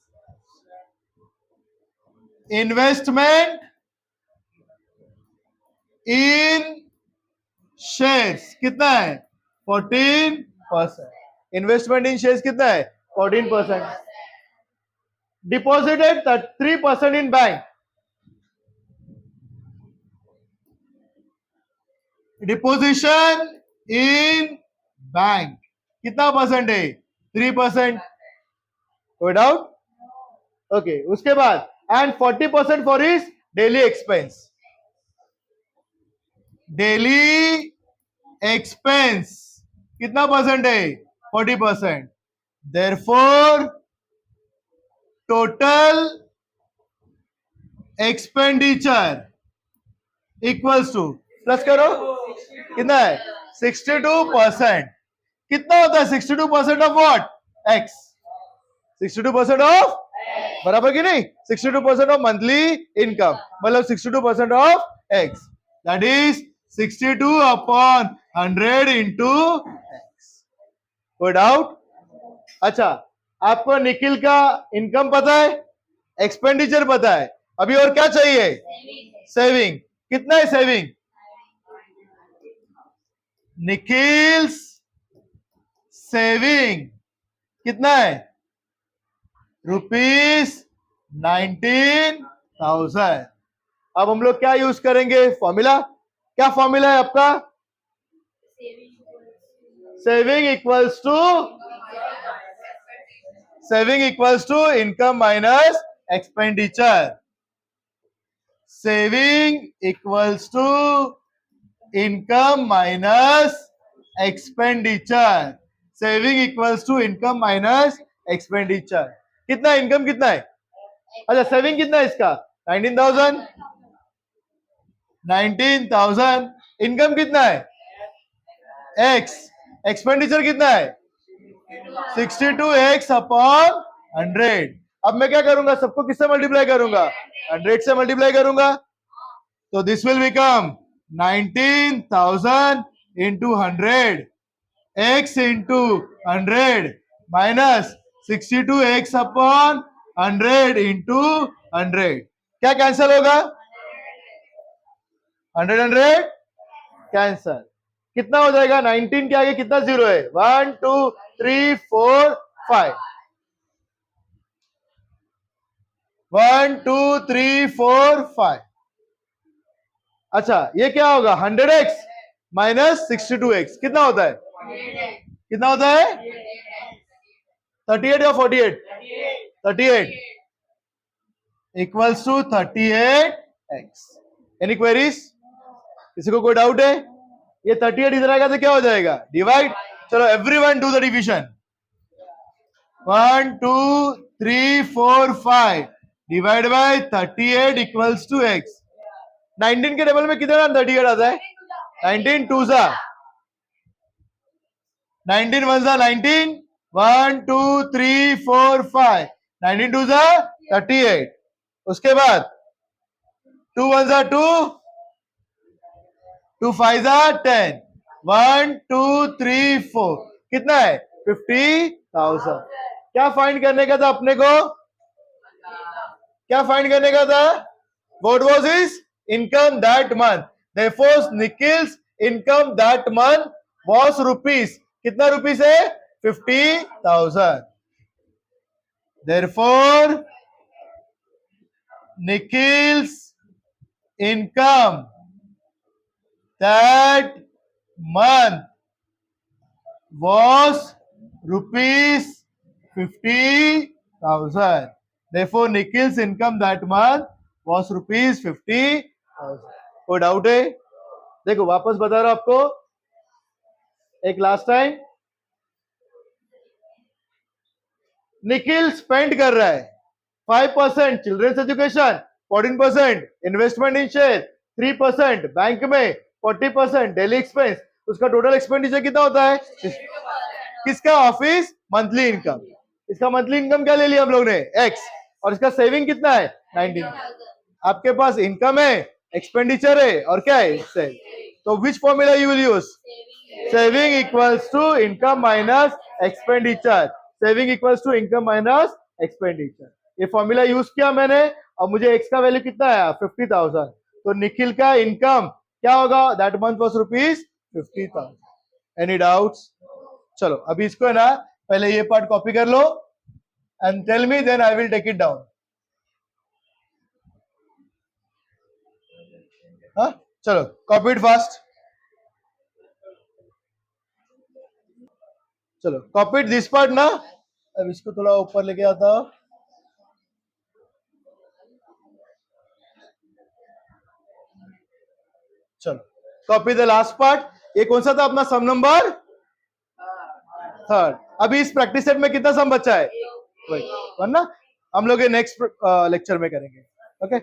Investment in shares कितना है? 14%. इन्वेस्टमेंट इन शेयर्स कितना है? 14%. Deposited 3% in bank. Deposition in bank कितना परसेंट है? 3%. कोई डाउट? ओके. उसके बाद and 40% for his daily expense. Daily expense कितना परसेंट है? 40%. Therefore total expenditure equals to, plus करो, कितना है? 62%. कितना होता है 62% ऑफ व्हाट? एक्स. 62% ऑफ, बराबर कि नहीं? 62% ऑफ मंथली इनकम मतलब 62% of x. That is 62 upon 100 into x. कोई डाउट? अच्छा, आपको निखिल का इनकम पता है, एक्सपेंडिचर पता है, अभी और क्या चाहिए? सेविंग. कितना है सेविंग? निखिल्स सेविंग कितना है? ₹19,000. अब हम लोग क्या यूज करेंगे? फॉर्मूला. क्या फॉर्मूला है आपका? Saving equals to income minus expenditure. Saving equals to income minus expenditure. Saving equals to income minus expenditure. कितना इनकम कितना है? अच्छा, सेविंग कितना है इसका? 19,000. 19,000. इनकम कितना है? एक्स. एक्सपेंडिचर कितना है? 62x upon 100. अब मैं क्या करूंगा? सबको किससे मल्टीप्लाई करूंगा? 100 से मल्टीप्लाई करूंगा. तो this will become 19,000 into 100 x into 100 minus 62x upon 100 into 100. क्या कैंसल होगा? 100 कैंसल. कितना हो जाएगा? 19 के आगे कितना जीरो है? 1 2 3 4 5. 1 2 3 4 5. अच्छा, ये क्या होगा? 100x माइनस 62x कितना होता है? कितना होता है? 38 या 48? 38 equals to 38x. Any queries? किसी को कोई डाउट है? ये 38 इधर आएगा तो क्या हो जाएगा? डिवाइड. चलो everyone do the division. 1 2 3 4 5 divide by 38 equals to x. 19 के टेबल में कितना 38 आता है? 19 2 जा 19 1 जा 19 1 2 3 4 5 19 2 जा 38। उसके बाद 2 1 जा 2 2 5 जा 10 1 2 3 4 कितना है 50,000। क्या फाइंड करने का था अपने को? क्या फाइंड करने का था? What was his income that month? Therefore, Nikhil's income that month was rupees. कितना रुपीस है? 50,000. Therefore, Nikhil's income that month was rupees 50,000. Therefore, Nikhil's income that month was rupees 50,000. कोई डाउट है? देखो वापस बता रहा हूं आपको एक लास्ट टाइम। निखिल स्पेंड कर रहा है 5% children's education, 14% investment in share, 3% bank में, 40% डेली एक्सपेंस। उसका टोटल एक्सपेंडिचर कितना होता है? किसका? Of his monthly income. इसका मंथली इनकम क्या ले लिया हम लोग ने? एक्स। और इसका सेविंग कितना है? 19। आपके पास इनकम है, एक्सपेंडिचर है और क्या है? सेविंग। तो which formula you will use? Saving equals to income minus expenditure. Saving equals to income minus expenditure. ये फॉर्मूला यूज किया मैंने और मुझे एक्स का वैल्यू कितना आया? 50,000। तो निखिल का इनकम क्या होगा? That month was rupees 50,000। Any doubts? चलो अभी इसको है ना पहले ये पार्ट कॉपी कर लो and tell me, then I will take it down. हाँ चलो कॉपी इट फास्ट। चलो कॉपी इट दिस पार्ट ना। अब इसको थोड़ा ऊपर लेके आता हूं। चलो कॉपी द लास्ट पार्ट। ये कौन सा था अपना? सम नंबर थर्ड। अभी इस प्रैक्टिस सेट में कितना सम बचा है? वही वरना हम लोग ये नेक्स्ट लेक्चर में करेंगे। ओके